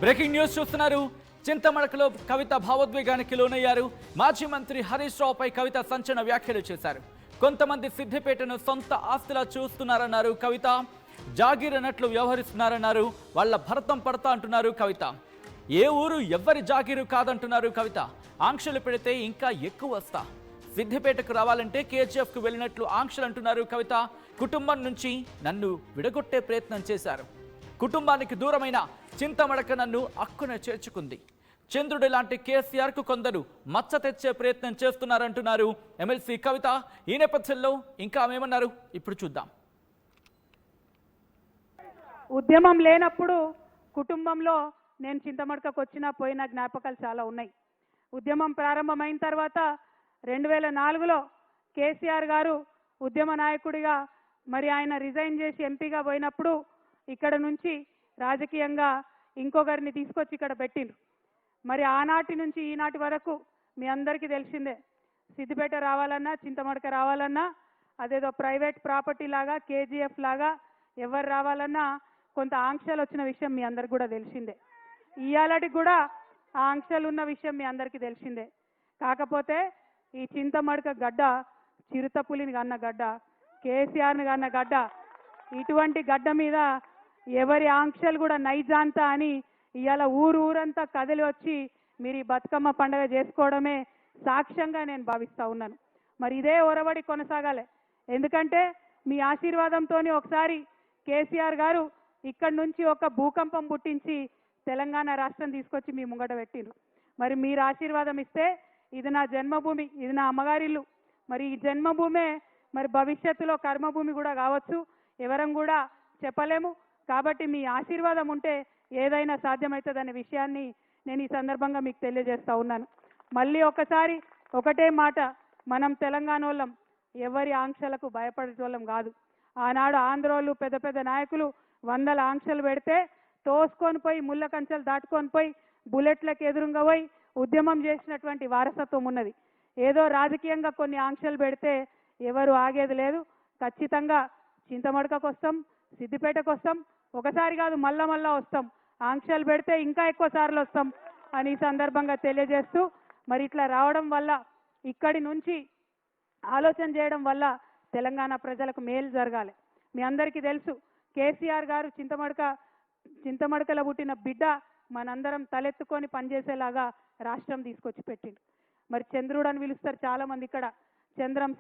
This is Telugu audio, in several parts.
బ్రేకింగ్ న్యూస్ చూస్తున్నారు. చింతమడకలో కవిత భావోద్వేగానికి లోనయ్యారు. మాజీ మంత్రి హరీష్ రావుపై కవిత సంచలన వ్యాఖ్యలు చేశారు. కొంతమంది సిద్దిపేటను సొంత ఆస్తిలా చూస్తున్నారన్నారు కవిత. జాగీర్ అన్నట్లు వ్యవహరిస్తున్నారన్నారు. వాళ్ళ భరతం పడతా అంటున్నారు కవిత. ఏ ఊరు ఎవ్వరి జాగీరు కాదంటున్నారు కవిత. ఆంక్షలు పెడితే ఇంకా ఎక్కువ వస్తా, సిద్దిపేటకు రావాలంటే కేజీఎఫ్కు వెళ్ళినట్లు ఆంక్షలు అంటున్నారు కవిత. కుటుంబం నుంచి నన్ను విడగొట్టే ప్రయత్నం చేశారు. కుటుంబానికి దూరమైన చింతమడక నన్ను అక్కున చేర్చుకుంది. చంద్రుడి లాంటి కేసీఆర్కు కొందరు మచ్చ తెచ్చే ప్రయత్నం చేస్తున్నారంటున్నారు ఎమ్మెల్సీ కవిత. ఈ నేపథ్యంలో ఇంకా ఆమెమన్నారు ఇప్పుడు చూద్దాం. ఉద్యమం లేనప్పుడు కుటుంబంలో నేను చింతమడకకు వచ్చినా పోయిన జ్ఞాపకాలు చాలా ఉన్నాయి. ఉద్యమం ప్రారంభమైన తర్వాత 2004లో కేసీఆర్ గారు ఉద్యమ నాయకుడిగా మరి ఆయన రిజైన్ చేసి ఎంపీగా పోయినప్పుడు ఇక్కడ నుంచి రాజకీయంగా ఇంకొకరిని తీసుకొచ్చి ఇక్కడ పెట్టిండ్రు. మరి ఆనాటి నుంచి ఈనాటి వరకు మీ అందరికీ తెలిసిందే, సిద్దిపేట రావాలన్నా చింతమడక రావాలన్నా అదేదో ప్రైవేట్ ప్రాపర్టీ లాగా కేజీఎఫ్ లాగా ఎవరు రావాలన్నా కొంత ఆంక్షలు వచ్చిన విషయం మీ అందరికి కూడా తెలిసిందే. ఇవాళకి కూడా ఆ ఆంక్షలు ఉన్న విషయం మీ అందరికీ తెలిసిందే. కాకపోతే ఈ చింతమడక గడ్డ చిరుతపులిని కన్న గడ్డ, కేసీఆర్ని కన్న గడ్డ, ఇటువంటి గడ్డ మీద ఎవరి ఆంక్షలు కూడా నైజాంతా అని ఇవాళ ఊరంతా కదిలి వచ్చి మీరు ఈ బతుకమ్మ పండుగ చేసుకోవడమే సాక్ష్యంగా నేను భావిస్తూ ఉన్నాను. మరి ఇదే ఒరబడి కొనసాగాలి. ఎందుకంటే మీ ఆశీర్వాదంతో ఒకసారి కేసీఆర్ గారు ఇక్కడి నుంచి ఒక భూకంపం పుట్టించి తెలంగాణ రాష్ట్రం తీసుకొచ్చి మీ ముంగట పెట్టిండ్రు. మరి మీరు ఆశీర్వాదం ఇస్తే ఇది నా జన్మభూమి, ఇది నా అమ్మగారిల్లు. మరి ఈ జన్మభూమే మరి భవిష్యత్తులో కర్మభూమి కూడా కావచ్చు, ఎవరం కూడా చెప్పలేము. కాబట్టి మీ ఆశీర్వాదం ఉంటే ఏదైనా సాధ్యమవుతుందనే విషయాన్ని నేను ఈ సందర్భంగా మీకు తెలియజేస్తా ఉన్నాను. మళ్ళీ ఒకసారి ఒకటే మాట, మనం తెలంగాణ వాళ్ళం ఎవరి ఆంక్షలకు భయపడేటోళ్ళం కాదు. ఆనాడు ఆంధ్రోళ్ళు పెద్ద పెద్ద నాయకులు 100 ఆంక్షలు పెడితే తోసుకొని పోయి ముళ్ళ కంచెలు దాటుకొని పోయి బుల్లెట్లకు ఎదురుగా పోయి ఉద్యమం చేసినటువంటి వారసత్వం ఉన్నది. ఏదో రాజకీయంగా కొన్ని ఆంక్షలు పెడితే ఎవరు ఆగేది లేదు. ఖచ్చితంగా చింతమడకకు వస్తాం, సిద్దిపేటకు వస్తాం, ఒకసారి కాదు మళ్ళా వస్తాం. ఆంక్షలు పెడితే ఇంకా ఎక్కువ సార్లు వస్తాం అని ఈ సందర్భంగా తెలియజేస్తూ, మరి ఇట్లా రావడం వల్ల ఇక్కడి నుంచి ఆలోచన చేయడం వల్ల తెలంగాణ ప్రజలకు మేలు జరగాలి. మీ అందరికీ తెలుసు, కేసీఆర్ గారు చింతమడకలో పుట్టిన బిడ్డ మనందరం తలెత్తుకొని పనిచేసేలాగా రాష్ట్రం తీసుకొచ్చి పెట్టిండు. మరి చంద్రుడు అని పిలుస్తారు చాలా మంది, ఇక్కడ చంద్రం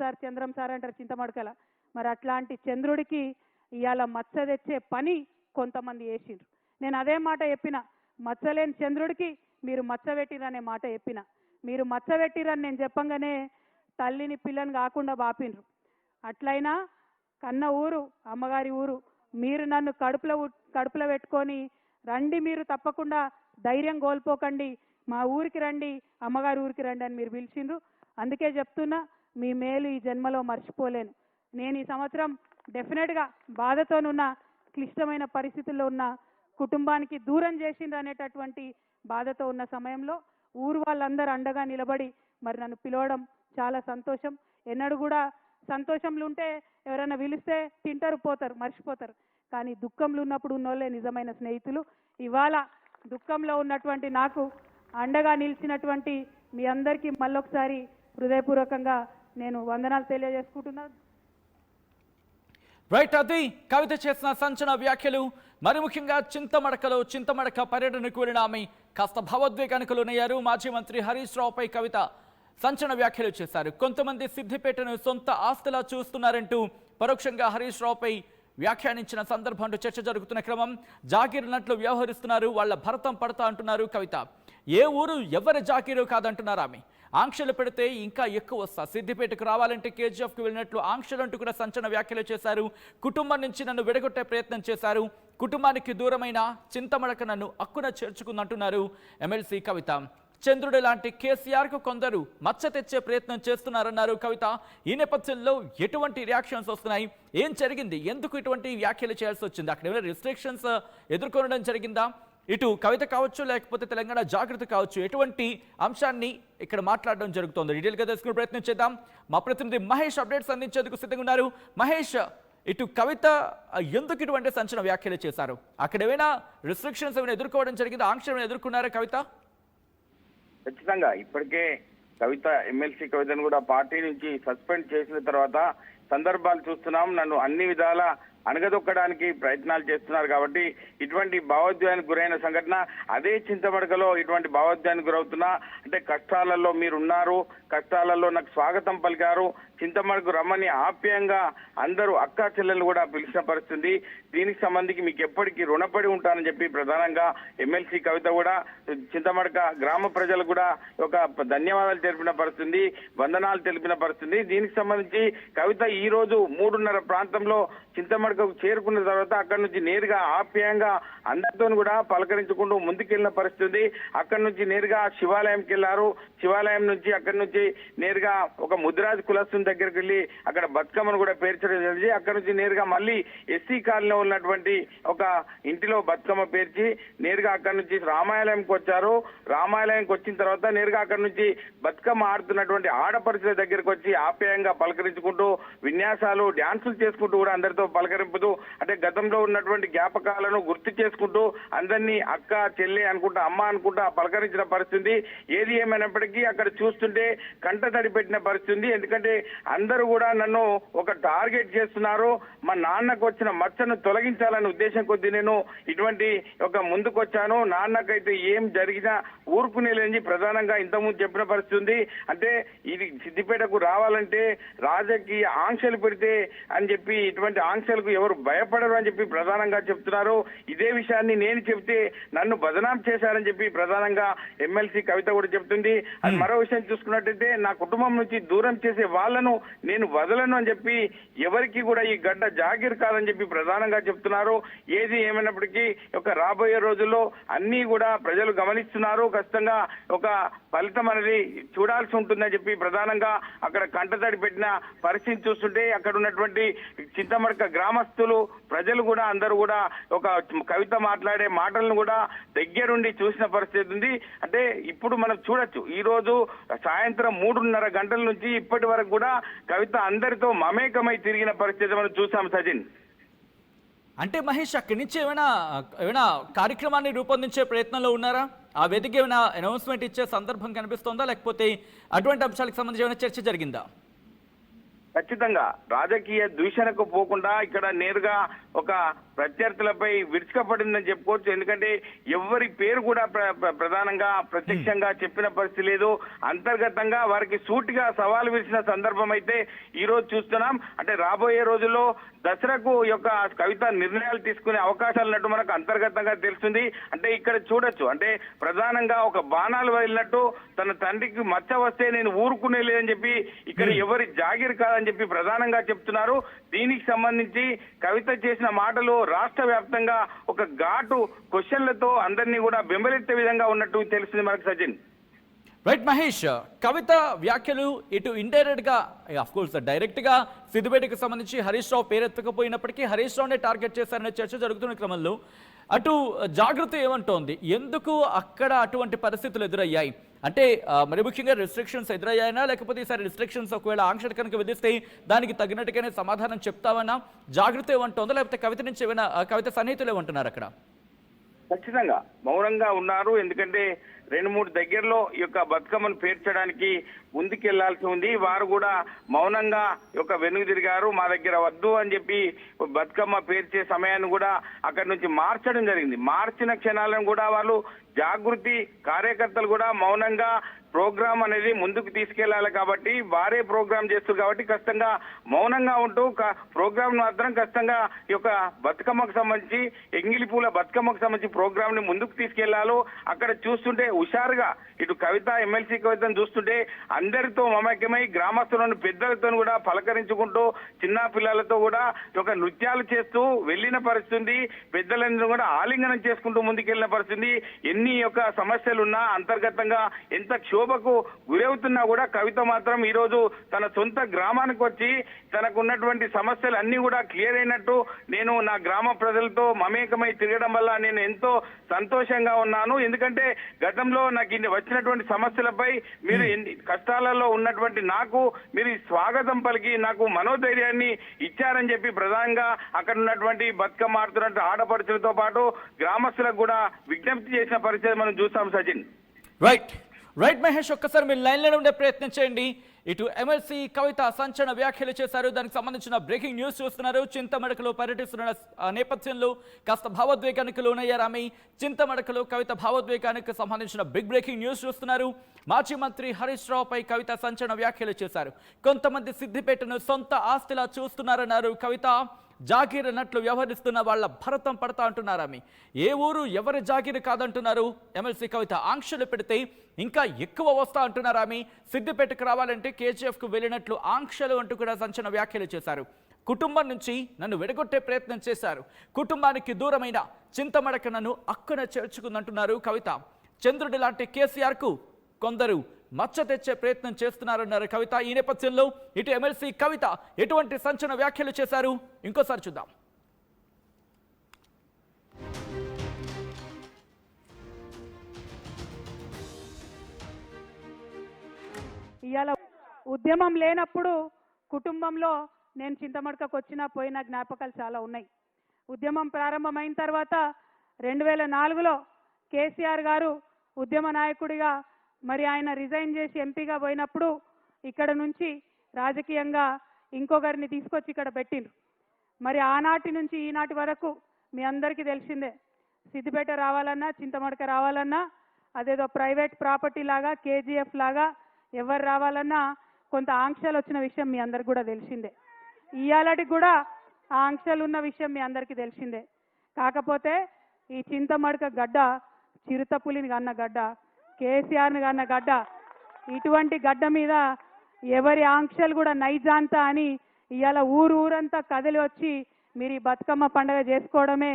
సార్ అంటారు చింతమడకల. మరి అట్లాంటి చంద్రుడికి ఇవాళ మచ్చ తెచ్చే పని కొంతమంది చేసిండ్రు. నేను అదే మాట చెప్పిన, మచ్చలేని చంద్రుడికి మీరు మచ్చ పెట్టిరనే మాట చెప్పిన. మీరు మచ్చ పెట్టిరని నేను చెప్పంగానే తల్లిని పిల్లని కాకుండా బాపిండ్రు. అట్లయినా కన్న ఊరు అమ్మగారి ఊరు, మీరు నన్ను కడుపులో పెట్టుకొని రండి, మీరు తప్పకుండా ధైర్యం కోల్పోకండి, మా ఊరికి రండి, అమ్మగారి ఊరికి రండి అని మీరు పిలిచిండ్రు. అందుకే చెప్తున్నా, మీ మేలు ఈ జన్మలో మర్చిపోలేను. నేను ఈ సంవత్సరం డెఫినెట్గా బాధతోనున్న, క్లిష్టమైన పరిస్థితుల్లో ఉన్న కుటుంబానికి దూరం చేసిండ్రు అనేటటువంటి బాధతో ఉన్న సమయంలో ఊరు వాళ్ళందరూ అండగా నిలబడి మరి నన్ను పిలవడం చాలా సంతోషం. ఎన్నడూ కూడా సంతోషంలో ఉంటే ఎవరైనా పిలిస్తే తింటారు, పోతారు, మర్చిపోతారు. కానీ దుఃఖంలో ఉన్నప్పుడు ఉన్నోళ్ళే నిజమైన స్నేహితులు. ఇవాళ దుఃఖంలో ఉన్నటువంటి నాకు అండగా నిలిచినటువంటి మీ అందరికీ మళ్ళొకసారి హృదయపూర్వకంగా నేను వందనాలు తెలియజేసుకుంటున్నాను. రైట్, అది కవిత చేసిన సంచలన వ్యాఖ్యలు. మరి ముఖ్యంగా చింతమడక పర్యటనకు వెళ్ళిన ఆమె కాస్త భావోద్వేగానికి లోనయ్యారు. మాజీ మంత్రి హరీష్ రావుపై కవిత సంచలన వ్యాఖ్యలు చేశారు. కొంతమంది సిద్దిపేటను సొంత ఆస్తిలా చూస్తున్నారంటూ పరోక్షంగా హరీష్ రావుపై వ్యాఖ్యానించిన సందర్భంలో చర్చ జరుగుతున్న క్రమం. జాగీర్ అన్నట్లు వ్యవహరిస్తున్నారు, వాళ్ళ భరతం పడతా అంటున్నారు కవిత. ఏ ఊరు ఎవరి జాగీరు కాదంటున్నారు ఆమె. ఆంక్షలు పెడితే ఇంకా ఎక్కువ వస్తా, సిద్దిపేటకు రావాలంటే కేజీఎఫ్కు వెళ్ళినట్లు ఆంక్షలు అంటూ కూడా సంచలన వ్యాఖ్యలు చేశారు. కుటుంబం నుంచి నన్ను విడగొట్టే ప్రయత్నం చేశారు. కుటుంబానికి దూరమైన చింతమడక నన్ను అక్కున చేర్చుకుందంటున్నారు ఎమ్మెల్సీ కవిత. చంద్రుడి లాంటి కేసీఆర్కు కొందరు మచ్చ తెచ్చే ప్రయత్నం చేస్తున్నారన్నారు కవిత. ఈ నేపథ్యంలో ఎటువంటి రియాక్షన్స్ వస్తున్నాయి, ఏం జరిగింది, ఎందుకు ఇటువంటి వ్యాఖ్యలు చేయాల్సి వచ్చింది, అక్కడ ఏమైనా రిస్ట్రిక్షన్స్ ఎదుర్కొనడం జరిగిందా, ఇటు కవిత కావచ్చు లేకపోతే తెలంగాణ జాగృతి కావచ్చు, ఎటువంటి అంశాన్ని ఇక్కడ మాట్లాడడం జరుగుతోంది డీటెయిల్గా తెలుసుకునే ప్రయత్నం చేద్దాం. మా ప్రతినిధి మహేష్ అప్డేట్స్ అందించేందుకు సిద్ధంగా ఉన్నారు. మహేష్, ఇటు కవిత ఎందుకు ఇటువంటి సంచలన వ్యాఖ్యలు చేశారు? అక్కడ ఏమైనా రిస్ట్రిక్షన్స్ ఏమైనా ఎదుర్కోవడం జరిగింది, ఆంక్షలు ఏమైనా ఎదుర్కొన్నారా కవిత? ఖచ్చితంగా ఇప్పటికే కవిత ఎమ్మెల్సీ కవితను కూడా పార్టీ నుంచి సస్పెండ్ చేసిన తర్వాత సందర్భాలు చూస్తున్నాం. నన్ను అన్ని విధాల అణగదొక్కడానికి ప్రయత్నాలు చేస్తున్నారు కాబట్టి ఇటువంటి భావోద్వేగానికి గురైన సంఘటన అదే చింతమడకలో ఇటువంటి భావోద్వేగానికి గురవుతున్నా అంటే కష్టాలలో మీరున్నారు, కష్టాలలో నాకు స్వాగతం పలికారు, చింతమడకు రమ్మని ఆప్యాయంగా అందరూ అక్కా చెల్లెలు కూడా పిలిచిన పరిస్థితి. దీనికి సంబంధించి మీకు ఎప్పటికీ రుణపడి ఉంటానని చెప్పి ప్రధానంగా ఎమ్మెల్సీ కవిత కూడా చింతమడక గ్రామ ప్రజలకు కూడా ఒక ధన్యవాదాలు తెలిపిన పరిస్థితి, వందనాలు తెలిపిన పరిస్థితి. దీనికి సంబంధించి కవిత ఈ రోజు 3:30 ప్రాంతంలో చింతమడకకు చేరుకున్న తర్వాత అక్కడి నుంచి నేరుగా ఆప్యాయంగా అందరితో కూడా పలకరించుకుంటూ ముందుకెళ్లిన పరిస్థితి. అక్కడి నుంచి నేరుగా శివాలయంకి వెళ్లారు. శివాలయం నుంచి అక్కడి నుంచి నేరుగా ఒక ముదిరాజ్ కులస్తుని దగ్గరికి వెళ్ళి అక్కడ బతుకమ్మను కూడా పేర్చడం జరిగింది. అక్కడి నుంచి నేరుగా మళ్ళీ ఎస్సీ కాలనీలో ఉన్నటువంటి ఒక ఇంటిలో బతుకమ్మ పేర్చి నేరుగా అక్కడి నుంచి రామాలయంకి వచ్చారు. రామాలయంకి వచ్చిన తర్వాత నేరుగా అక్కడి నుంచి బతుకమ్మ ఆడుతున్నటువంటి ఆడపడుచుల దగ్గరికి వచ్చి ఆప్యాయంగా పలకరించుకుంటూ విన్యాసాలు డ్యాన్సులు చేసుకుంటూ కూడా అందరితో పలకరింపుతూ అంటే గతంలో ఉన్నటువంటి జ్ఞాపకాలను గుర్తు చేసుకుంటూ అందరినీ అక్క చెల్లి అనుకుంటా అమ్మ అనుకుంటా పలకరించిన పరిస్థితి. ఏది ఏమైనప్పటికీ అక్కడ చూస్తుంటే కంటతడి పెట్టిన పరిస్థితి. ఎందుకంటే అందరూ కూడా నన్ను ఒక టార్గెట్ చేస్తున్నారు, మా నాన్నకు వచ్చిన మచ్చను తొలగించాలనే ఉద్దేశం కొద్దీ నేను ఇటువంటి ఒక ముందుకొచ్చాను. నాన్నకైతే ఏం జరిగినా ఊరుకునే లేని ప్రధానంగా ఇంతకుముందు చెప్పిన పరిస్థితి ఉంది. అంటే ఇది సిద్దిపేటకు రావాలంటే రాజకీయ ఆంక్షలు పెడితే అని చెప్పి ఇటువంటి ఆంక్షలకు ఎవరు భయపడరు అని చెప్పి ప్రధానంగా చెప్తున్నారు. ఇదే విషయాన్ని నేను చెప్తే నన్ను బదనాం చేశారని చెప్పి ప్రధానంగా ఎమ్మెల్సీ కవిత కూడా చెప్తుంది. అది మరో విషయం చూసుకున్నట్టయితే నా కుటుంబం నుంచి దూరం చేసే వాళ్లను నేను వదలను అని చెప్పి ఎవరికి కూడా ఈ గడ్డ జాగీర్ కాదని చెప్పి ప్రధానంగా చెప్తున్నారు. ఏది ఏమైనప్పటికీ ఒక రాబోయే రోజుల్లో అన్ని కూడా ప్రజలు గమనిస్తున్నారు. ఖచ్చితంగా ఒక ఫలితం అనేది చూడాల్సి ఉంటుందని చెప్పి ప్రధానంగా అక్కడ కంటతడి పెట్టిన పరిస్థితి చూస్తుంటే అక్కడ ఉన్నటువంటి చింతమడక గ్రామస్తులు ప్రజలు కూడా అందరూ కూడా ఒక కవిత మాట్లాడే మాటలను కూడా దగ్గరుండి చూసిన పరిస్థితి ఉంది. అంటే ఇప్పుడు మనం చూడొచ్చు ఈ రోజు సాయంత్రం 3:30 గంటల నుంచి ఇప్పటి వరకు కూడా కవిత అందరితో మమేకమై తిరిగిన పరిస్థితి మనం చూసాం సజిన్. అంటే మహేష్ అక్కడి నుంచి ఏమైనా కార్యక్రమాన్ని రూపొందించే ప్రయత్నంలో ఉన్నారా? ఆ వేదిక ఏమైనా అనౌన్స్మెంట్ ఇచ్చే సందర్భం కనిపిస్తోందా, లేకపోతే అటువంటి అంశాలకు సంబంధించి ఏమైనా చర్చ జరిగిందా? ఖచ్చితంగా రాజకీయ దూషణకు పోకుండా ఇక్కడ నేరుగా ఒక ప్రత్యర్థులపై విరుచుకపడిందని చెప్పుకోవచ్చు. ఎందుకంటే ఎవరి పేరు కూడా ప్రధానంగా ప్రత్యక్షంగా చెప్పిన పరిస్థితి లేదు. అంతర్గతంగా వారికి సూటిగా సవాలు విసిరిన సందర్భం అయితే ఈ రోజు చూస్తున్నాం. అంటే రాబోయే రోజుల్లో దసరాకు యొక్క కవిత నిర్ణయాలు తీసుకునే అవకాశాలు ఉన్నట్టు మనకు అంతర్గతంగా తెలుస్తుంది. అంటే ఇక్కడ చూడొచ్చు అంటే ప్రధానంగా ఒక బాణాలు వదిలినట్టు తన తండ్రికి మచ్చ వస్తే నేను ఊరుకునే లేదని చెప్పి ఇక్కడ ఎవరి జాగీర్ కాదని చెప్పి ప్రధానంగా చెప్తున్నారు. దీనికి సంబంధించి కవిత చేసిన మాటలు రాష్ట్ర వ్యాప్తంగా ఒక ఘాటు క్వశ్చన్లతో అందరినీ కూడా బెంబలెత్తే విధంగా ఉన్నట్టు తెలుస్తుంది మనకు సచిన్. రైట్ మహేష్, కవిత వ్యాఖ్యలు ఇటు ఇండైరెక్ట్ గా ఆఫ్ కోర్స్ డైరెక్ట్ గా సిద్దిపేటకు సంబంధించి హరీష్ రావు పేరెత్తకపోయినప్పటికీ హరీష్ రావునే టార్గెట్ చేశారనే చర్చ జరుగుతున్న క్రమంలో అటు జాగృతి ఏమంటోంది, ఎందుకు అక్కడ అటువంటి పరిస్థితులు ఎదురయ్యాయి? అంటే మరి ముఖ్యంగా రిస్ట్రిక్షన్స్ ఎదురయ్యాయనా, లేకపోతే ఈసారి రిస్ట్రిక్షన్స్ ఒకవేళ ఆంక్షలు కనుక విధిస్తే దానికి తగినట్టుగానే సమాధానం చెప్తామన్నా జాగృతి ఏమంటోందో, లేకపోతే కవిత నుంచి ఏమైనా కవిత సన్నిహితులు ఏమంటున్నారు అక్కడ? ఖచ్చితంగా మౌనంగా ఉన్నారు. ఎందుకంటే 2-3 దగ్గరలో ఈ యొక్క బతుకమ్మను పేర్చడానికి ముందుకెళ్లాల్సి ఉంది. వారు కూడా మౌనంగా ఒక వెనుక తిరిగారు. మా దగ్గర వద్దు అని చెప్పి బతుకమ్మ పేర్చే సమయాన్ని కూడా అక్కడి నుంచి మార్చడం జరిగింది. మార్చిన క్షణాలను కూడా వాళ్ళు జాగృతి కార్యకర్తలు కూడా మౌనంగా ప్రోగ్రామ్ అనేది ముందుకు తీసుకెళ్లాలి కాబట్టి వారే ప్రోగ్రామ్ చేస్తారు కాబట్టి ఖచ్చితంగా మౌనంగా ఉంటూ ప్రోగ్రామ్ మాత్రం ఖచ్చితంగా ఈ యొక్క బతుకమ్మకు సంబంధించి ఎంగిలిపూల బతుకమ్మకు సంబంధించి ప్రోగ్రామ్ ని ముందుకు తీసుకెళ్లాలో అక్కడ చూస్తుంటే హుషారుగా ఇటు కవిత ఎమ్మెల్సీ కవితను చూస్తుంటే అందరితో మమేకమై గ్రామస్తులను పెద్దలతో కూడా పలకరించుకుంటూ చిన్న పిల్లలతో కూడా ఒక నృత్యాలు చేస్తూ వెళ్లిన పరిస్థితి, పెద్దలందరూ కూడా ఆలింగనం చేసుకుంటూ ముందుకెళ్లిన పరిస్థితి. ఎన్ని యొక్క సమస్యలున్నా అంతర్గతంగా ఎంత క్షోభకు గురవుతున్నా కూడా కవిత మాత్రం ఈ రోజు తన సొంత గ్రామానికి వచ్చి తనకు ఉన్నటువంటి సమస్యలు అన్ని కూడా క్లియర్ అయినట్టు, నేను నా గ్రామ ప్రజలతో మమేకమై తిరగడం వల్ల నేను ఎంతో సంతోషంగా ఉన్నాను. ఎందుకంటే గతంలో నాకు ఇన్ని వచ్చినటువంటి సమస్యలపై మీరు కష్టాలలో ఉన్నటువంటి నాకు మీరు స్వాగతం పలికి నాకు మనోధైర్యాన్ని ఇచ్చారని చెప్పి ప్రధానంగా అక్కడ ఉన్నటువంటి బతుకమ్మ ఆడుతున్నట్టు ఆడపడుచులతో పాటు గ్రామస్తులకు కూడా విజ్ఞప్తి చేసిన పరిస్థితి మనం చూస్తాం. సచిన్ రైట్ మహేష్, ఒక్కసారి మీరు లైన్లో ఉండే ప్రయత్నం చేయండి. ఇటు ఎమ్మెల్సీ కవిత సంచలన వ్యాఖ్యలు చేశారు. దానికి సంబంధించిన బ్రేకింగ్ న్యూస్ చూస్తున్నారు. చింతమడకలో పర్యటిస్తున్న నేపథ్యంలో కాస్త భావోద్వేగానికి లోనయ్యారు ఆమె. చింతమడకలో కవిత భావోద్వేగానికి సంబంధించిన బిగ్ బ్రేకింగ్ న్యూస్ చూస్తున్నారు. మాజీ మంత్రి హరీష్ రావుపై కవిత సంచలన వ్యాఖ్యలు చేశారు. కొంతమంది సిద్దిపేటను సొంత ఆస్తిలా చూస్తున్నారన్నారు కవిత. జాగీర్ అన్నట్లు వ్యవహరిస్తున్న వాళ్ళ భరతం పడతా అంటున్నారు ఆమె. ఏ ఊరు ఎవరి జాగీర్ కాదంటున్నారు ఎమ్మెల్సీ కవిత. ఆంక్షలు పెడితే ఇంకా ఎక్కువ వస్తా అంటున్నారు ఆమె. సిద్దిపేటకు రావాలంటే కేజీఎఫ్కు వెళ్ళినట్లు ఆంక్షలు అంటూ కూడా సంచలన వ్యాఖ్యలు చేశారు. కుటుంబం నుంచి నన్ను విడగొట్టే ప్రయత్నం చేశారు. కుటుంబానికి దూరమైన చింతమడక నన్ను అక్కన చేర్చుకుందంటున్నారు కవిత. చంద్రుడి లాంటి కేసీఆర్కు కొందరు మచ్చ తెచ్చే ప్రయత్నం చేస్తున్నారన్నారు కవిత. ఈ నేపథ్యంలో ఇటు ఎమ్మెల్సీ కవిత ఎటువంటి సంచలన వ్యాఖ్యలు చేశారు ఇంకోసారి చూద్దాం. ఇవాళ ఉద్యమం లేనప్పుడు కుటుంబంలో నేను చింతమడకకు వచ్చినా పోయిన జ్ఞాపకాలు చాలా ఉన్నాయి. ఉద్యమం ప్రారంభమైన తర్వాత 2004లో కేసీఆర్ గారు ఉద్యమ నాయకుడిగా మరి ఆయన రిజైన్ చేసి ఎంపీగా పోయినప్పుడు ఇక్కడ నుంచి రాజకీయంగా ఇంకొకరిని తీసుకొచ్చి ఇక్కడ పెట్టిండ్రు. మరి ఆనాటి నుంచి ఈనాటి వరకు మీ అందరికీ తెలిసిందే, సిద్దిపేట రావాలన్నా చింతమడక రావాలన్నా అదేదో ప్రైవేట్ ప్రాపర్టీ లాగా కేజీఎఫ్ లాగా ఎవరు రావాలన్నా కొంత ఆంక్షలు వచ్చిన విషయం మీ అందరికి కూడా తెలిసిందే. ఇవాళకి కూడా ఆ ఆంక్షలు ఉన్న విషయం మీ అందరికీ తెలిసిందే. కాకపోతే ఈ చింతమడక గడ్డ చిరుతపులిని కన్న గడ్డ, కేసీఆర్ని కన్న గడ్డ, ఇటువంటి గడ్డ మీద ఎవరి ఆంక్షలు కూడా నైజాంతా అని ఇవాళ ఊరంతా కదిలి వచ్చి మీరు ఈ బతుకమ్మ పండుగ చేసుకోవడమే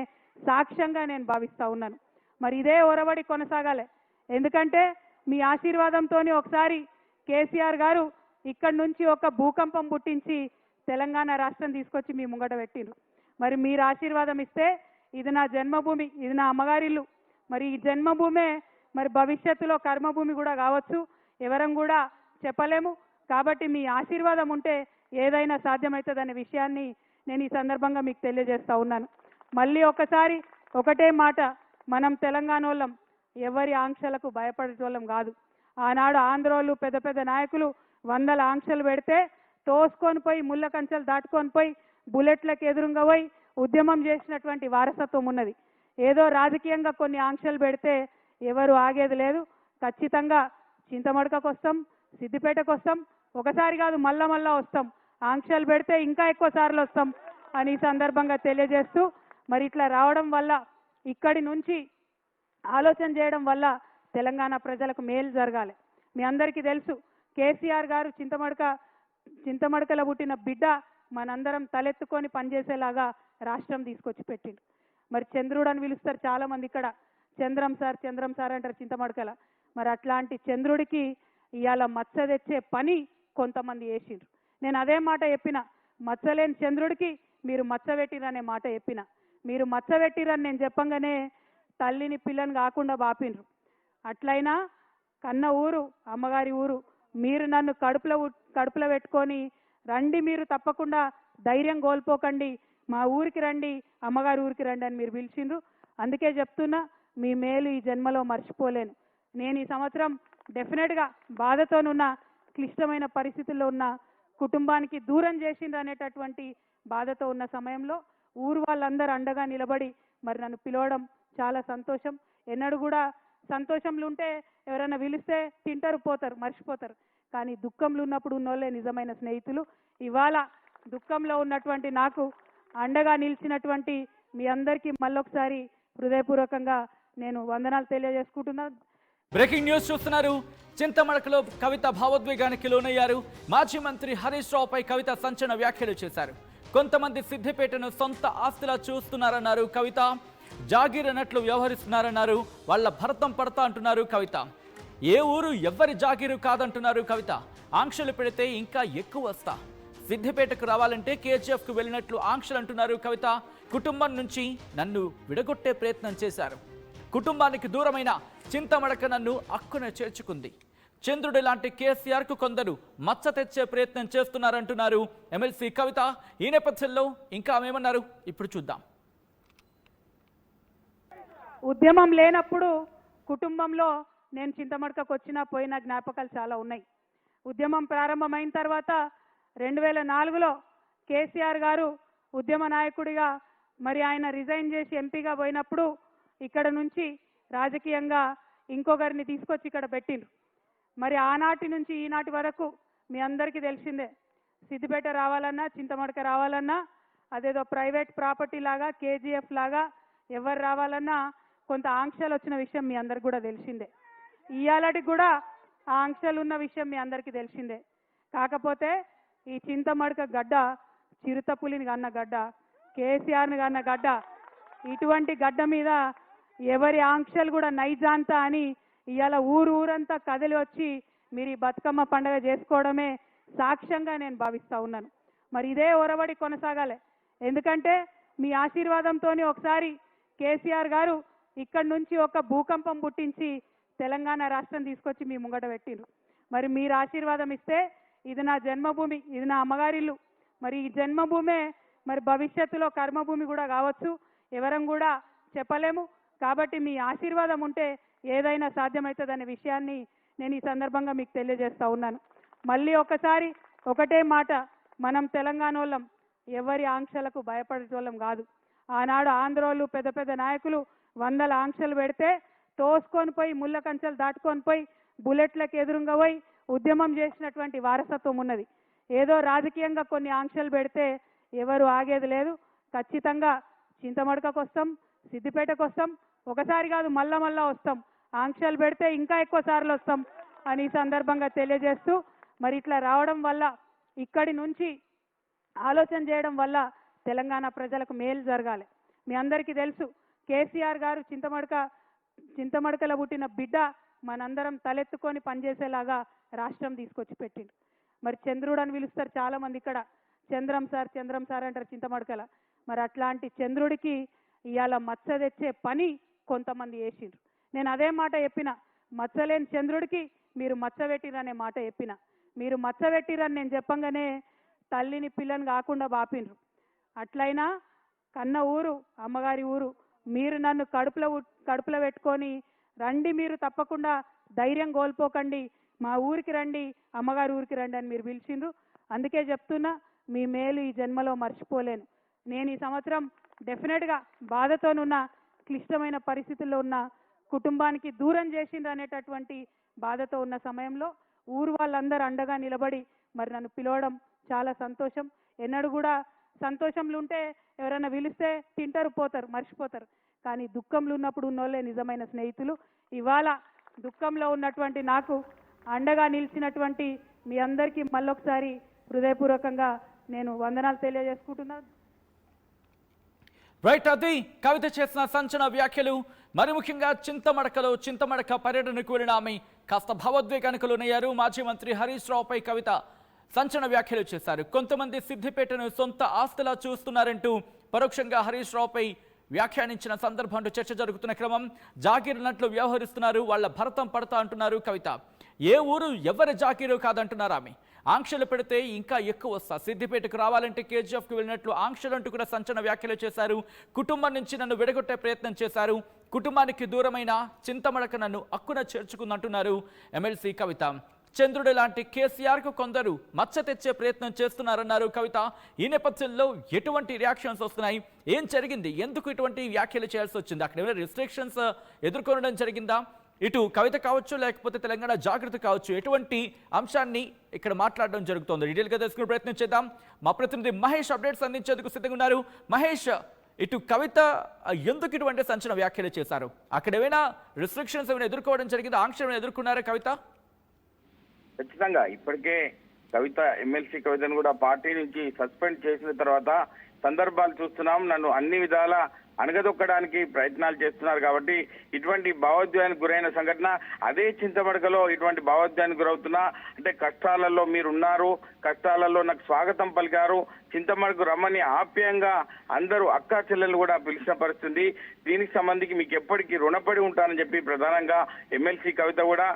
సాక్ష్యంగా నేను భావిస్తూ ఉన్నాను. మరి ఇదే ఒరవడి కొనసాగాలి. ఎందుకంటే మీ ఆశీర్వాదంతో ఒకసారి కేసీఆర్ గారు ఇక్కడి నుంచి ఒక భూకంపం పుట్టించి తెలంగాణ రాష్ట్రం తీసుకొచ్చి మీ ముంగట పెట్టిండ్రు. మరి మీరు ఆశీర్వాదం ఇస్తే ఇది నా జన్మభూమి, ఇది నా అమ్మగారిల్లు. మరి ఈ జన్మభూమే మరి భవిష్యత్తులో కర్మభూమి కూడా కావచ్చు, ఎవరం కూడా చెప్పలేము. కాబట్టి మీ ఆశీర్వాదం ఉంటే ఏదైనా సాధ్యమవుతుందనే విషయాన్ని నేను ఈ సందర్భంగా మీకు తెలియజేస్తా ఉన్నాను. మళ్ళీ ఒకసారి ఒకటే మాట, మనం తెలంగాణ వాళ్ళం ఎవరి ఆంక్షలకు భయపడేటోళ్ళం కాదు. ఆనాడు ఆంధ్రోళ్ళు పెద్ద పెద్ద నాయకులు 100 ఆంక్షలు పెడితే తోసుకొని పోయి ముళ్ళ కంచెలు దాటుకొని పోయి బుల్లెట్లకు ఎదురుగా పోయి ఉద్యమం చేసినటువంటి వారసత్వం ఉన్నది. ఏదో రాజకీయంగా కొన్ని ఆంక్షలు పెడితే ఎవరు ఆగేది లేదు. ఖచ్చితంగా చింతమడకకు వస్తాం, సిద్దిపేటకు వస్తాం, ఒకసారి కాదు మళ్ళా వస్తాం. ఆంక్షలు పెడితే ఇంకా ఎక్కువ సార్లు వస్తాం అని ఈ సందర్భంగా తెలియజేస్తూ, మరి ఇట్లా రావడం వల్ల ఇక్కడి నుంచి ఆలోచన చేయడం వల్ల తెలంగాణ ప్రజలకు మేలు జరగాలి. మీ అందరికీ తెలుసు, కేసీఆర్ గారు చింతమడకలో పుట్టిన బిడ్డ మనందరం తలెత్తుకొని పనిచేసేలాగా రాష్ట్రం తీసుకొచ్చి పెట్టిండు. మరి చంద్రుడు అని పిలుస్తారు చాలా మంది ఇక్కడ, చంద్రం సార్ అంటారు చింతమడకల. మరి అట్లాంటి చంద్రుడికి ఇవాళ మచ్చ తెచ్చే పని కొంతమంది చేసిండ్రు. నేను అదే మాట చెప్పిన, మచ్చలేని చంద్రుడికి మీరు మచ్చ పెట్టిరనే మాట చెప్పిన. మీరు మచ్చ పెట్టిరని నేను చెప్పంగానే తల్లిని పిల్లని కాకుండా బాపిండ్రు. అట్లయినా కన్న ఊరు అమ్మగారి ఊరు, మీరు నన్ను కడుపులో పెట్టుకొని రండి, మీరు తప్పకుండా ధైర్యం కోల్పోకండి, మా ఊరికి రండి, అమ్మగారి ఊరికి రండి అని మీరు పిలిచిండ్రు. అందుకే చెప్తున్నా, మీ మేలు ఈ జన్మలో మర్చిపోలేను. నేను ఈ సంవత్సరం డెఫినెట్గా బాధతోనున్న, క్లిష్టమైన పరిస్థితుల్లో ఉన్న కుటుంబానికి దూరం చేసిండ్రు అనేటటువంటి బాధతో ఉన్న సమయంలో ఊరు వాళ్ళందరూ అండగా నిలబడి మరి నన్ను పిలవడం చాలా సంతోషం. ఎన్నడూ కూడా సంతోషంలో ఉంటే ఎవరైనా పిలిస్తే తింటారు, పోతారు, మర్చిపోతారు. కానీ దుఃఖంలో ఉన్నప్పుడు ఉన్నోళ్ళే నిజమైన స్నేహితులు. ఇవాళ దుఃఖంలో ఉన్నటువంటి నాకు అండగా నిలిచినటువంటి మీ అందరికీ మళ్ళొకసారి హృదయపూర్వకంగా నేను వందనాలు తెలియజేసుకుంటున్నాను. బ్రేకింగ్ న్యూస్ చూస్తున్నారు. చింతమడకలో కవిత భావోద్వేగానికి లోనయ్యారు. మాజీ మంత్రి హరీష్ రావుపై కవిత సంచలన వ్యాఖ్యలు చేశారు. కొంతమంది సిద్దిపేటను సొంత ఆస్తిలా చూస్తున్నారన్నారు కవిత. జాగీర్ అన్నట్లు వ్యవహరిస్తున్నారన్నారు. వాళ్ళ భరతం పడతా అంటున్నారు కవిత. ఏ ఊరు ఎవ్వరి జాగీరు కాదంటున్నారు కవిత. ఆంక్షలు పెడితే ఇంకా ఎక్కువ వస్తా. సిద్దిపేటకు రావాలంటే కేజీఎఫ్కు వెళ్ళినట్లు ఆంక్షలు అంటున్నారు కవిత. కుటుంబం నుంచి నన్ను విడగొట్టే ప్రయత్నం చేశారు. కుటుంబానికి దూరమైన చింతమడక నన్ను అక్కున చేర్చుకుంది. చంద్రుడి లాంటి కేసీఆర్కు కొందరు మచ్చ తెచ్చే ప్రయత్నం చేస్తున్నారంటున్నారు ఎమ్మెల్సీ కవిత. ఈ నేపథ్యంలో ఇంకా ఆమెమన్నారు ఇప్పుడు చూద్దాం. ఉద్యమం లేనప్పుడు కుటుంబంలో నేను చింతమడకకు వచ్చినా పోయిన జ్ఞాపకాలు చాలా ఉన్నాయి. ఉద్యమం ప్రారంభమైన తర్వాత 2004లో కేసీఆర్ గారు ఉద్యమ నాయకుడిగా మరి ఆయన రిజైన్ చేసి ఎంపీగా పోయినప్పుడు ఇక్కడ నుంచి రాజకీయంగా ఇంకొకరిని తీసుకొచ్చి ఇక్కడ పెట్టిండ్రు. మరి ఆనాటి నుంచి ఈనాటి వరకు మీ అందరికీ తెలిసిందే, సిద్దిపేట రావాలన్నా చింతమడక రావాలన్నా అదేదో ప్రైవేట్ ప్రాపర్టీ లాగా కేజీఎఫ్ లాగా ఎవరు రావాలన్నా కొంత ఆంక్షలు వచ్చిన విషయం మీ అందరికి కూడా తెలిసిందే. ఇవాళటికి కూడా ఆ ఆంక్షలు ఉన్న విషయం మీ అందరికీ తెలిసిందే. కాకపోతే ఈ చింతమడక గడ్డ చిరుతపులిని కన్న గడ్డ, కేసీఆర్ని కన్న గడ్డ, ఇటువంటి గడ్డ మీద ఎవరి ఆంక్షలు కూడా నైజాంతా అని ఇవాళ ఊరంతా కదిలి వచ్చి మీరు ఈ బతుకమ్మ పండుగ చేసుకోవడమే సాక్ష్యంగా నేను భావిస్తూ ఉన్నాను. మరి ఇదే ఒరవడి కొనసాగాలి. ఎందుకంటే మీ ఆశీర్వాదంతో ఒకసారి కేసీఆర్ గారు ఇక్కడి నుంచి ఒక భూకంపం పుట్టించి తెలంగాణ రాష్ట్రం తీసుకొచ్చి మీ ముంగట పెట్టిండ్రు. మరి మీరు ఆశీర్వాదం ఇస్తే ఇది నా జన్మభూమి, ఇది నా అమ్మగారిల్లు. మరి ఈ జన్మభూమే మరి భవిష్యత్తులో కర్మభూమి కూడా కావచ్చు, ఎవరం కూడా చెప్పలేము. కాబట్టి మీ ఆశీర్వాదం ఉంటే ఏదైనా సాధ్యమవుతుందనే విషయాన్ని నేను ఈ సందర్భంగా మీకు తెలియజేస్తూ ఉన్నాను. మళ్ళీ ఒకసారి ఒకటే మాట, మనం తెలంగాణ వాళ్ళం ఎవరి ఆంక్షలకు భయపడేటోళ్ళం కాదు. ఆనాడు ఆంధ్రోళ్ళు పెద్ద పెద్ద నాయకులు 100 ఆంక్షలు పెడితే తోసుకొని పోయి ముళ్ళ కంచెలు దాటుకొని పోయి బుల్లెట్లకు ఎదురుగా పోయి ఉద్యమం చేసినటువంటి వారసత్వం ఉన్నది. ఏదో రాజకీయంగా కొన్ని ఆంక్షలు పెడితే ఎవరు ఆగేది లేదు. ఖచ్చితంగా చింతమడకకు వస్తాం, సిద్దిపేటకు వస్తాం, ఒకసారి కాదు మళ్ళా వస్తాం. ఆంక్షలు పెడితే ఇంకా ఎక్కువ సార్లు వస్తాం అని ఈ సందర్భంగా తెలియజేస్తూ, మరి ఇట్లా రావడం వల్ల ఇక్కడి నుంచి ఆలోచన చేయడం వల్ల తెలంగాణ ప్రజలకు మేలు జరగాలి. మీ అందరికీ తెలుసు, కేసీఆర్ గారు చింతమడకలో పుట్టిన బిడ్డ మనందరం తలెత్తుకొని పనిచేసేలాగా రాష్ట్రం తీసుకొచ్చి పెట్టిండు. మరి చంద్రుడు అని పిలుస్తారు చాలా మంది ఇక్కడ, చంద్రం సార్ అంటారు చింతమడకల. మరి అట్లాంటి చంద్రుడికి ఇవాళ మచ్చ తెచ్చే పని కొంతమంది చేసిండ్రు. నేను అదే మాట చెప్పిన, మచ్చలేని చంద్రుడికి మీరు మచ్చ పెట్టిరనే మాట చెప్పిన. మీరు మచ్చ పెట్టిరని నేను చెప్పంగానే తల్లిని పిల్లని కాకుండా బాపిండ్రు. అట్లయినా కన్న ఊరు అమ్మగారి ఊరు, మీరు నన్ను కడుపులో పెట్టుకొని రండి, మీరు తప్పకుండా ధైర్యం కోల్పోకండి, మా ఊరికి రండి, అమ్మగారి ఊరికి రండి అని మీరు పిలిచిండ్రు. అందుకే చెప్తున్నా, మీ మేలు ఈ జన్మలో మర్చిపోలేను. నేను ఈ సంవత్సరం డెఫినెట్గా బాధతోనున్న, క్లిష్టమైన పరిస్థితుల్లో ఉన్న, కుటుంబానికి దూరం చేసిండ్రు అనేటటువంటి బాధతో ఉన్న సమయంలో ఊరు వాళ్ళందరూ అండగా నిలబడి మరి నన్ను పిలవడం చాలా సంతోషం. ఎన్నడూ కూడా సంతోషంలో ఉంటే ఎవరైనా పిలిస్తే తింటారు, పోతారు, మర్చిపోతారు. కానీ దుఃఖంలో ఉన్నప్పుడు ఉన్నోళ్ళే నిజమైన స్నేహితులు. ఇవాళ దుఃఖంలో ఉన్నటువంటి నాకు అండగా నిలిచినటువంటి మీ అందరికీ మళ్ళొకసారి హృదయపూర్వకంగా నేను వందనాలు తెలియజేసుకుంటున్నాను. రైట్, అది కవిత చేసిన సంచలన వ్యాఖ్యలు. మరి ముఖ్యంగా చింతమడక పర్యటనకు వెళ్ళిన ఆమె కాస్త భావోద్వేగానికి లోనయ్యారు. మాజీ మంత్రి హరీష్ రావుపై కవిత సంచలన వ్యాఖ్యలు చేశారు. కొంతమంది సిద్దిపేటను సొంత ఆస్తిలా చూస్తున్నారంటూ పరోక్షంగా హరీష్ రావుపై వ్యాఖ్యానించిన సందర్భంలో చర్చ జరుగుతున్న క్రమం. జాగీరున్నట్లు వ్యవహరిస్తున్నారు, వాళ్ళ భరతం పడతా అంటున్నారు కవిత. ఏ ఊరు ఎవరి జాగీరు కాదంటున్నారు ఆమె. ఆంక్షలు పెడితే ఇంకా ఎక్కువ వస్తా. సిద్దిపేటకు రావాలంటే కేజీఎఫ్కు వెళ్ళినట్లు ఆంక్షలు అంటూ కూడా సంచలన వ్యాఖ్యలు చేశారు. కుటుంబం నుంచి నన్ను విడగొట్టే ప్రయత్నం చేశారు. కుటుంబానికి దూరమైన చింతమడక నన్ను అక్కున చేర్చుకుందంటున్నారు ఎమ్మెల్సీ కవిత. చంద్రుడి లాంటి కేసీఆర్కు కొందరు మచ్చ తెచ్చే ప్రయత్నం చేస్తున్నారన్నారు కవిత. ఈ నేపథ్యంలో ఎటువంటి రియాక్షన్స్ వస్తున్నాయి, ఏం జరిగింది, ఎందుకు ఇటువంటి వ్యాఖ్యలు చేయాల్సి వచ్చింది, అక్కడ ఏమైనా రిస్ట్రిక్షన్స్ ఎదుర్కొనడం జరిగిందా, ఇటు కవిత కావచ్చు లేకపోతే తెలంగాణ జాగృతి కావచ్చు, ఎటువంటి అంశాన్ని ఇక్కడ మాట్లాడడం జరుగుతోంది డీటెయిల్గా తెలుసుకునే ప్రయత్నం చేద్దాం. మా ప్రతినిధి మహేష్ అప్డేట్స్ అందించేందుకు సిద్ధంగా ఉన్నారు. మహేష్, ఇటు కవిత ఎందుకు ఇటువంటి సంచలన వ్యాఖ్యలు చేశారు, అక్కడ ఏమైనా రిస్ట్రిక్షన్స్ ఏమైనా ఎదుర్కోవడం జరిగిందా, ఆంక్షలు ఏమైనా ఎదుర్కొన్నారా కవిత? ఖచ్చితంగా ఇప్పటికే కవిత ఎమ్మెల్సీ కవితను కూడా పార్టీ నుంచి సస్పెండ్ చేసిన తర్వాత సందర్భాలు చూస్తున్నాం. నన్ను అన్ని విధాల అణగదొక్కడానికి ప్రయత్నాలు చేస్తున్నారు కాబట్టి ఇటువంటి భావోద్వేగానికి గురైన సంఘటన అదే చింతమడకలో ఇటువంటి భావోద్వేగానికి గురవుతున్నా అంటే కష్టాలలో మీరున్నారు, కష్టాలలో నాకు స్వాగతం పలికారు, చింతమడకు రమ్మని ఆప్యాయంగా అందరూ అక్కా చెల్లెలు కూడా పిలిచిన పరిస్థితి. దీనికి సంబంధించి మీకు ఎప్పటికీ రుణపడి ఉంటానని చెప్పి ప్రధానంగా ఎమ్మెల్సీ కవిత కూడా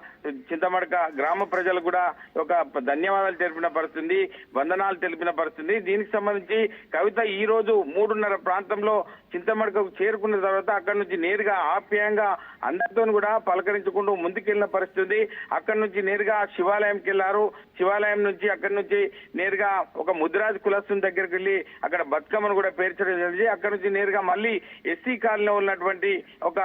చింతమడక గ్రామ ప్రజలు కూడా ఒక ధన్యవాదాలు తెలిపిన పరిస్థితి, వందనాలు తెలిపిన పరిస్థితి. దీనికి సంబంధించి కవిత ఈ రోజు 3:30 ప్రాంతంలో చింతమడకకు చేరుకున్న తర్వాత అక్కడి నుంచి నేరుగా ఆప్యాయంగా అందరితో కూడా పలకరించుకుంటూ ముందుకెళ్లిన పరిస్థితి. అక్కడి నుంచి నేరుగా శివాలయంకి వెళ్లారు. శివాలయం నుంచి అక్కడి నుంచి నేరుగా ఒక ముదిరాజ్ కులస్తుని దగ్గరికి వెళ్లి అక్కడ బతుకమ్మను కూడా పేర్చడం జరిగింది. అక్కడి నుంచి నేరుగా మళ్ళీ ఎస్సీ కాలనీలో ఉన్నటువంటి ఒక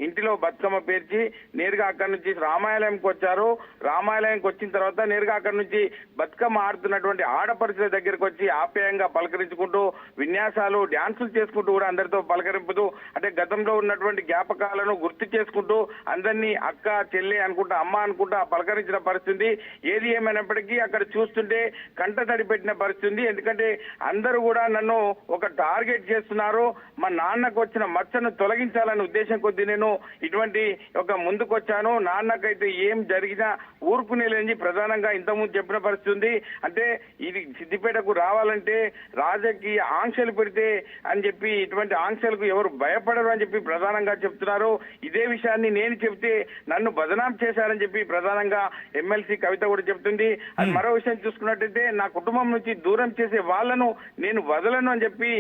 ఇంటిలో బతుకమ్మ పేర్చి నేరుగా అక్కడి నుంచి రామాలయంకి వచ్చారు. రామాలయంకి వచ్చిన తర్వాత నేరుగా అక్కడి నుంచి బతుకమ్మ ఆడుతున్నటువంటి ఆడపడుచుల దగ్గరికి వచ్చి ఆప్యాయంగా పలకరించుకుంటూ విన్యాసాలు డ్యాన్సులు చేసుకుంటూ కూడా అందరితో పలకరింపుతూ అంటే గతంలో ఉన్నటువంటి జ్ఞాపకాలను గుర్తు చేసుకుంటూ అందరినీ అక్క చెల్లి అనుకుంటా అమ్మ అనుకుంటా పలకరించిన పరిస్థితి. ఏది ఏమైనప్పటికీ అక్కడ చూస్తుంటే కంట తడి పెట్టిన పరిస్థితి. ఎందుకంటే అందరూ కూడా నన్ను ఒక టార్గెట్ చేస్తున్నారు, మా నాన్నకు వచ్చిన మచ్చను తొలగించాలనే ఉద్దేశం కొద్దీ నేను ఇటువంటి ఒక ముందుకు వచ్చాను. నాన్నకైతే ఏం జరిగినా ఊరుకునేలేని ప్రధానంగా ఇంతకుముందు చెప్పిన పరిస్థితి. అంటే ఇది సిద్దిపేటకు రావాలంటే రాజకీయ ఆంక్షలు పెడితే అని చెప్పి ఇటువంటి ఆంక్షలకు ఎవరు భయపడరు అని చెప్పి ప్రధానంగా చెప్తున్నారు. ఇదే విషయాన్ని నేను చెప్తే నన్ను బదనాం చేశారని చెప్పి ప్రధానంగా ఎమ్మెల్సీ కవిత కూడా చెప్తుంది. అది మరో విషయం చూసుకున్నట్టయితే నా కుటుంబం నుంచి దూరం చేసే వాళ్ళను నేను వదలను అని చెప్పి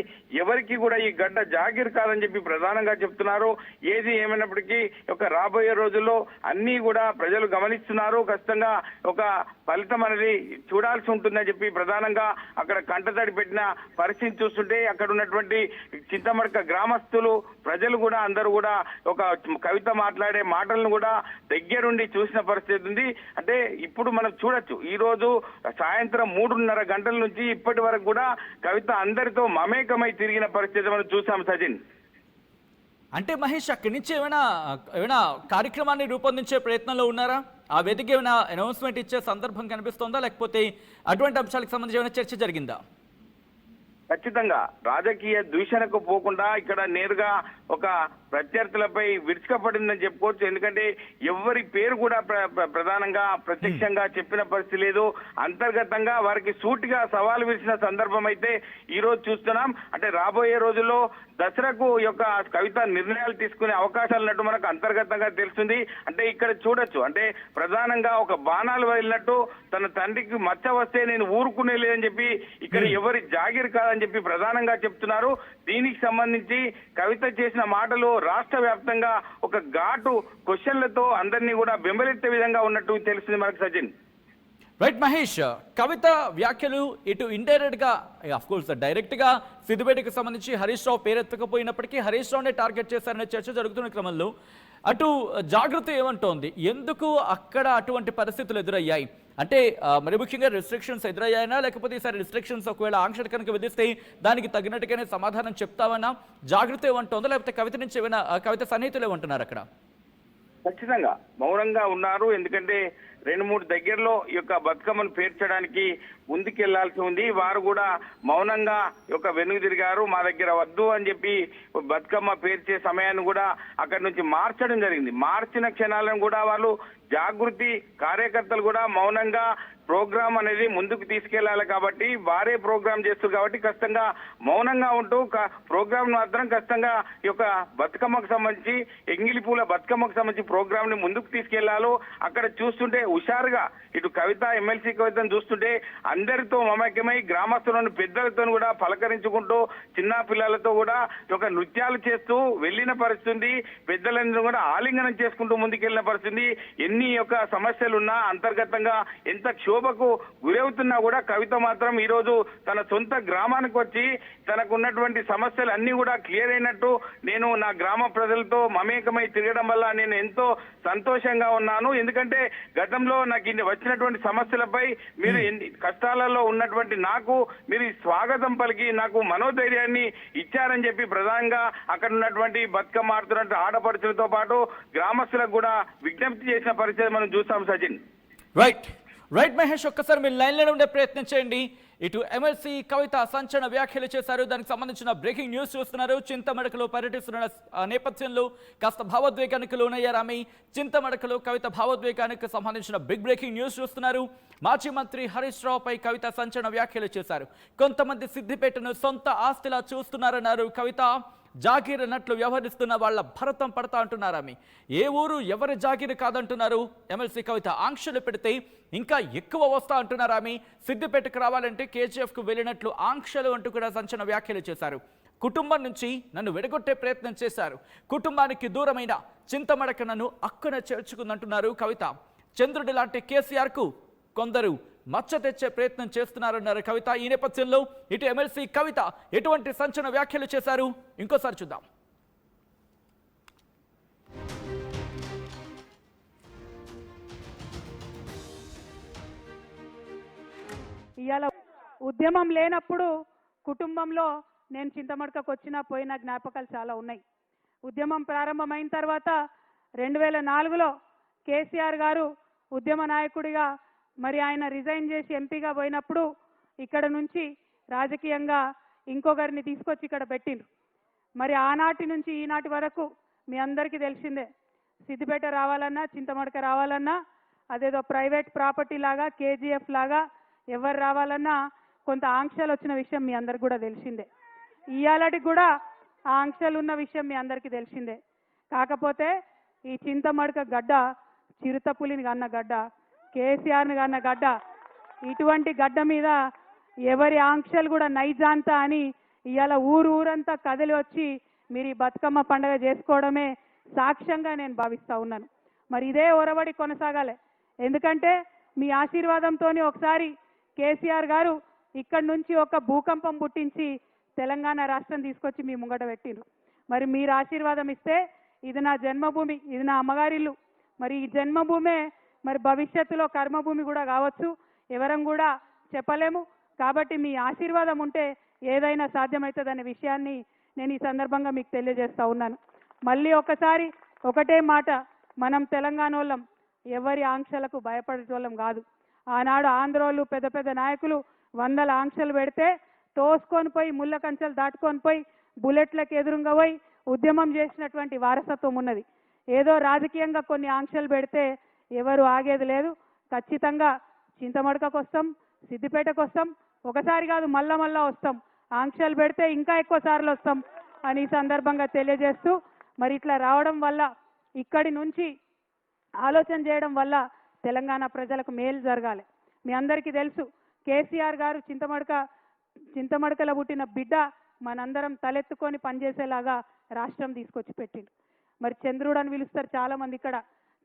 ఎవరికి కూడా ఈ గడ్డ జాగీర్ కాదని చెప్పి ప్రధానంగా చెప్తున్నారు. ఏది ఏమైనప్పటికీ ఒక రాబోయే రోజుల్లో అన్ని కూడా ప్రజలు గమనిస్తున్నారు. ఖచ్చితంగా ఒక ఫలితం అనేది చూడాల్సి ఉంటుందని చెప్పి ప్రధానంగా అక్కడ కంటతడి పెట్టిన పరిస్థితి చూస్తుంటే అక్కడ ఉన్నటువంటి చింతమడక గ్రామస్తులు ప్రజలు కూడా అందరూ కూడా ఒక కవిత మాట్లాడే మాటలను కూడా దగ్గరుండి చూసిన పరిస్థితి ఉంది. అంటే ఇప్పుడు మనం చూడొచ్చు ఈ రోజు సాయంత్రం 3:30 గంటల నుంచి ఇప్పటి వరకు కూడా కవిత అందరితో మమేకమై తిరిగిన పరిస్థితి మనం చూసాం సజిన్. అంటే మహేష్ అక్కడి నుంచి ఏమైనా కార్యక్రమాన్ని రూపొందించే ప్రయత్నంలో ఉన్నారా? ఆ వేదిక ఏమైనా అనౌన్స్మెంట్ ఇచ్చే సందర్భం కనిపిస్తోందా, లేకపోతే అటువంటి అంశాలకు సంబంధించి ఏమైనా చర్చ జరిగిందా? ఖచ్చితంగా రాజకీయ దూషణకు పోకుండా ఇక్కడ నేరుగా ఒక ప్రత్యర్థులపై విరుచుకపడిందని చెప్పుకోవచ్చు. ఎందుకంటే ఎవరి పేరు కూడా ప్రధానంగా ప్రత్యక్షంగా చెప్పిన పరిస్థితి లేదు. అంతర్గతంగా వారికి సూటిగా సవాలు విసిరిన సందర్భం అయితే ఈ రోజు చూస్తున్నాం. అంటే రాబోయే రోజుల్లో దసరాకు యొక్క కవిత నిర్ణయాలు తీసుకునే అవకాశాలు ఉన్నట్టు మనకు అంతర్గతంగా తెలుస్తుంది. అంటే ఇక్కడ చూడొచ్చు అంటే ప్రధానంగా ఒక బాణాలు వదిలినట్టు తన తండ్రికి మచ్చ వస్తే నేను ఊరుకునే లేదని చెప్పి ఇక్కడ ఎవరి జాగిర్ కాదని చెప్పి ప్రధానంగా చెప్తున్నారు. దీనికి సంబంధించి కవిత చేసిన మాటలు రాష్ట్ర వ్యాప్తంగా ఒక ఘాటు క్వశ్చన్లతో అందరినీ కూడా బెంబలెత్తే విధంగా ఉన్నట్టు తెలిసింది మనకు సచిన్. రైట్ మహేష్, కవిత వ్యాఖ్యలు ఇటు ఇండైరెక్ట్ గా అఫ్ కోర్స్ డైరెక్ట్ గా సిద్దిపేటకు సంబంధించి హరీష్ రావు పేరెత్తకపోయినప్పటికీ హరీష్ రావునే టార్గెట్ చేశారనే చర్చ జరుగుతున్న క్రమంలో అటు జాగృతి ఏమంటోంది, ఎందుకు అక్కడ అటువంటి పరిస్థితులు ఎదురయ్యాయి? అంటే మరి ముఖ్యంగా రిస్ట్రిక్షన్స్ ఎదురయ్యాయనా, లేకపోతే ఈసారి రిస్ట్రిక్షన్స్ ఒకవేళ ఆంక్షలు కనుక విధిస్తే దానికి తగినట్టుగానే సమాధానం చెప్తామన్నా జాగృతి ఏమంటోందో, లేకపోతే కవిత నుంచి ఏమైనా కవిత సన్నిహితులు ఏమంటున్నారు అక్కడ? ఖచ్చితంగా మౌనంగా ఉన్నారు. ఎందుకంటే 2-3 దగ్గరలో ఈ యొక్క బతుకమ్మను పేర్చడానికి ముందుకెళ్లాల్సి ఉంది. వారు కూడా మౌనంగా యొక్క వెనుక తిరిగారు. మా దగ్గర వద్దు అని చెప్పి బతుకమ్మ పేర్చే సమయాన్ని కూడా అక్కడి నుంచి మార్చడం జరిగింది. మార్చిన క్షణాలను కూడా వాళ్ళు జాగృతి కార్యకర్తలు కూడా మౌనంగా ప్రోగ్రామ్ అనేది ముందుకు తీసుకెళ్లాలి కాబట్టి వారే ప్రోగ్రామ్ చేస్తారు కాబట్టి ఖచ్చితంగా మౌనంగా ఉంటూ ప్రోగ్రామ్ మాత్రం ఖచ్చితంగా ఈ యొక్క బతుకమ్మకు సంబంధించి ఎంగిలి పూల బతుకమ్మకు సంబంధించి ప్రోగ్రామ్ ని ముందుకు తీసుకెళ్లాలో అక్కడ చూస్తుంటే హుషారుగా ఇటు కవిత ఎమ్మెల్సీ కవితను చూస్తుంటే అందరితో మమేకమై గ్రామస్తులను పెద్దలతో కూడా పలకరించుకుంటూ చిన్న పిల్లలతో కూడా ఒక నృత్యాలు చేస్తూ వెళ్లిన పరిస్థితి, పెద్దలందరూ కూడా ఆలింగనం చేసుకుంటూ ముందుకెళ్లిన పరిస్థితి. ఎన్ని యొక్క సమస్యలున్నా అంతర్గతంగా ఎంత క్షోభకు గురవుతున్నా కూడా కవిత మాత్రం ఈ రోజు తన సొంత గ్రామానికి వచ్చి తనకు ఉన్నటువంటి సమస్యలు అన్ని కూడా క్లియర్ అయినట్టు నేను నా గ్రామ ప్రజలతో మమేకమై తిరగడం వల్ల నేను ఎంతో సంతోషంగా ఉన్నాను. ఎందుకంటే గతంలో నాకు వచ్చినటువంటి సమస్యలపై మీరు కష్టాలలో ఉన్నటువంటి నాకు మీరు స్వాగతం పలికి నాకు మనోధైర్యాన్ని ఇచ్చారని చెప్పి ప్రధానంగా అక్కడ ఉన్నటువంటి బతుకమ్మ ఆడుతున్నటువంటి ఆడపడుచులతో పాటు గ్రామస్తులకు కూడా విజ్ఞప్తి చేసిన పరిస్థితి మనం చూస్తాం సచిన్. రైట్, రైట్ మహేష్, ఒక్కసారి మీరు లైన్లో ఉండే ప్రయత్నం చేయండి. ఇటు ఎమ్మెల్సీ కవిత సంచలన వ్యాఖ్యలు చేశారు. దానికి సంబంధించిన బ్రేకింగ్ న్యూస్ చూస్తున్నారు. చింతమడకలో పర్యటిస్తున్న నేపథ్యంలో కాస్త భావోద్వేగానికి లోనయ్యారు ఆమె. చింతమడకలో కవిత భావోద్వేగానికి సంబంధించిన బిగ్ బ్రేకింగ్ న్యూస్ చూస్తున్నారు. మాజీ మంత్రి హరీష్ రావుపై కవిత సంచలన వ్యాఖ్యలు చేశారు. కొంతమంది సిద్దిపేటను సొంత ఆస్తిలా చూస్తున్నారన్నారు కవిత. జాగీర్ అన్నట్లు వ్యవహరిస్తున్న వాళ్ళ భరతం పడతా అంటున్నారు ఆమె. ఏ ఊరు ఎవరి జాగీరు కాదంటున్నారు ఎమ్మెల్సీ కవిత. ఆంక్షలు పెడితే ఇంకా ఎక్కువ వస్తా అంటున్నారు ఆమె. సిద్దిపేటకు రావాలంటే కేజీఎఫ్కు వెళ్ళినట్లు ఆంక్షలు అంటూ కూడా సంచలన వ్యాఖ్యలు చేశారు. కుటుంబం నుంచి నన్ను విడగొట్టే ప్రయత్నం చేశారు. కుటుంబానికి దూరమైన చింతమడక నన్ను అక్కున చేర్చుకుందంటున్నారు కవిత. చంద్రుడి లాంటి కేసీఆర్కు కొందరు మచ్చ తెచ్చే ప్రయత్నం చేస్తున్నారన్నారు కవిత. ఈ నేపథ్యంలో ఇటు ఎమ్మెల్సీ కవిత ఎటువంటి సంచలన వ్యాఖ్యలు చేశారు ఇంకోసారి చూద్దాం. ఇవాళ ఉద్యమం లేనప్పుడు కుటుంబంలో నేను చింతమడకకు వచ్చినా పోయిన జ్ఞాపకాలు చాలా ఉన్నాయి. ఉద్యమం ప్రారంభమైన తర్వాత 2004లో కేసీఆర్ గారు ఉద్యమ నాయకుడిగా మరి ఆయన రిజైన్ చేసి ఎంపీగా పోయినప్పుడు ఇక్కడ నుంచి రాజకీయంగా ఇంకొకరిని తీసుకొచ్చి ఇక్కడ పెట్టిండ్రు. మరి ఆనాటి నుంచి ఈనాటి వరకు మీ అందరికీ తెలిసిందే, సిద్దిపేట రావాలన్నా చింతమడక రావాలన్నా అదేదో ప్రైవేట్ ప్రాపర్టీ లాగా కేజీఎఫ్ లాగా ఎవరు రావాలన్నా కొంత ఆంక్షలు వచ్చిన విషయం మీ అందరికి కూడా తెలిసిందే. ఇవాళకి కూడా ఆ ఆంక్షలు ఉన్న విషయం మీ అందరికీ తెలిసిందే. కాకపోతే ఈ చింతమడక గడ్డ చిరుతపులిని కన్న గడ్డ, కేసీఆర్ని కన్న గడ్డ. ఇటువంటి గడ్డ మీద ఎవరి ఆంక్షలు కూడా నైజాంత అని ఇవాళ ఊరంతా కదిలి వచ్చి మీరు ఈ బతుకమ్మ పండుగ చేసుకోవడమే సాక్ష్యంగా నేను భావిస్తూ ఉన్నాను. మరి ఇదే ఒరవడి కొనసాగాలి. ఎందుకంటే మీ ఆశీర్వాదంతో ఒకసారి కేసీఆర్ గారు ఇక్కడి నుంచి ఒక భూకంపం పుట్టించి తెలంగాణ రాష్ట్రం తీసుకొచ్చి మీ ముంగట పెట్టిండ్రు. మరి మీరు ఆశీర్వాదం ఇస్తే ఇది నా జన్మభూమి, ఇది నా అమ్మగారిల్లు. మరి ఈ జన్మభూమే మరి భవిష్యత్తులో కర్మభూమి కూడా కావచ్చు, ఎవరం కూడా చెప్పలేము. కాబట్టి మీ ఆశీర్వాదం ఉంటే ఏదైనా సాధ్యమవుతుందనే విషయాన్ని నేను ఈ సందర్భంగా మీకు తెలియజేస్తా ఉన్నాను. మళ్ళీ ఒకసారి ఒకటే మాట, మనం తెలంగాణ వాళ్ళం ఎవరి ఆంక్షలకు భయపడేటోళ్ళం కాదు. ఆనాడు ఆంధ్రోళ్ళు పెద్ద పెద్ద నాయకులు 100 ఆంక్షలు పెడితే తోసుకొని పోయి ముళ్ళ కంచెలు దాటుకొని పోయి బుల్లెట్లకు ఎదురుగా పోయి ఉద్యమం చేసినటువంటి వారసత్వం ఉన్నది. ఏదో రాజకీయంగా కొన్ని ఆంక్షలు పెడితే ఎవరు ఆగేది లేదు. ఖచ్చితంగా చింతమడకకు వస్తాం, సిద్దిపేటకు వస్తాం, ఒకసారి కాదు మళ్ళా వస్తాం. ఆంక్షలు పెడితే ఇంకా ఎక్కువ సార్లు వస్తాం అని ఈ సందర్భంగా తెలియజేస్తూ, మరి ఇట్లా రావడం వల్ల ఇక్కడి నుంచి ఆలోచన చేయడం వల్ల తెలంగాణ ప్రజలకు మేలు జరగాలి. మీ అందరికీ తెలుసు, కేసీఆర్ గారు చింతమడకలో పుట్టిన బిడ్డ మనందరం తలెత్తుకొని పనిచేసేలాగా రాష్ట్రం తీసుకొచ్చి పెట్టిండు. మరి చంద్రుడు అని పిలుస్తారు చాలా మంది ఇక్కడ,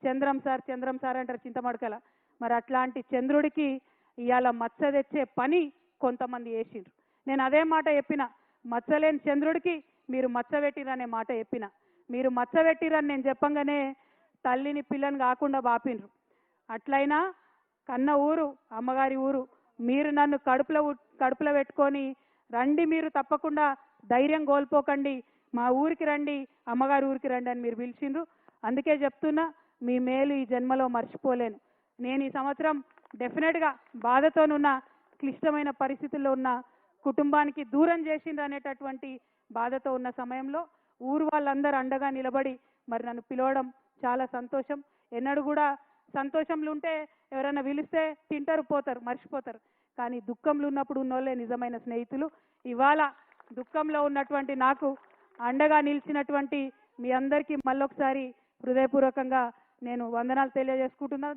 చంద్రం సార్ అంటారు చింతమడకల. మరి అట్లాంటి చంద్రుడికి ఇవాళ మచ్చ తెచ్చే పని కొంతమంది చేసిండ్రు. నేను అదే మాట చెప్పిన, మచ్చలేని చంద్రుడికి మీరు మచ్చ పెట్టిరనే మాట చెప్పిన. మీరు మచ్చ పెట్టిరని నేను చెప్పంగానే తల్లిని పిల్లని కాకుండా బాపిండ్రు. అట్లయినా కన్న ఊరు అమ్మగారి ఊరు, మీరు నన్ను కడుపులో పెట్టుకొని రండి, మీరు తప్పకుండా ధైర్యం కోల్పోకండి, మా ఊరికి రండి, అమ్మగారి ఊరికి రండి అని మీరు పిలిచిండ్రు. అందుకే చెప్తున్నా, మీ మేలు ఈ జన్మలో మర్చిపోలేను. నేను ఈ సంవత్సరం డెఫినెట్గా బాధతోనున్న, క్లిష్టమైన పరిస్థితుల్లో ఉన్న కుటుంబానికి దూరం చేసిండ్రు అనేటటువంటి బాధతో ఉన్న సమయంలో ఊరు వాళ్ళందరూ అండగా నిలబడి మరి నన్ను పిలవడం చాలా సంతోషం. ఎన్నడూ కూడా సంతోషంలో ఉంటే ఎవరైనా పిలిస్తే తింటారు, పోతారు, మర్చిపోతారు. కానీ దుఃఖంలో ఉన్నప్పుడు ఉన్నోళ్ళే నిజమైన స్నేహితులు. ఇవాళ దుఃఖంలో ఉన్నటువంటి నాకు అండగా నిలిచినటువంటి మీ అందరికీ మళ్ళొకసారి హృదయపూర్వకంగా నేను వందనాలు తెలియజేసుకుంటున్నా.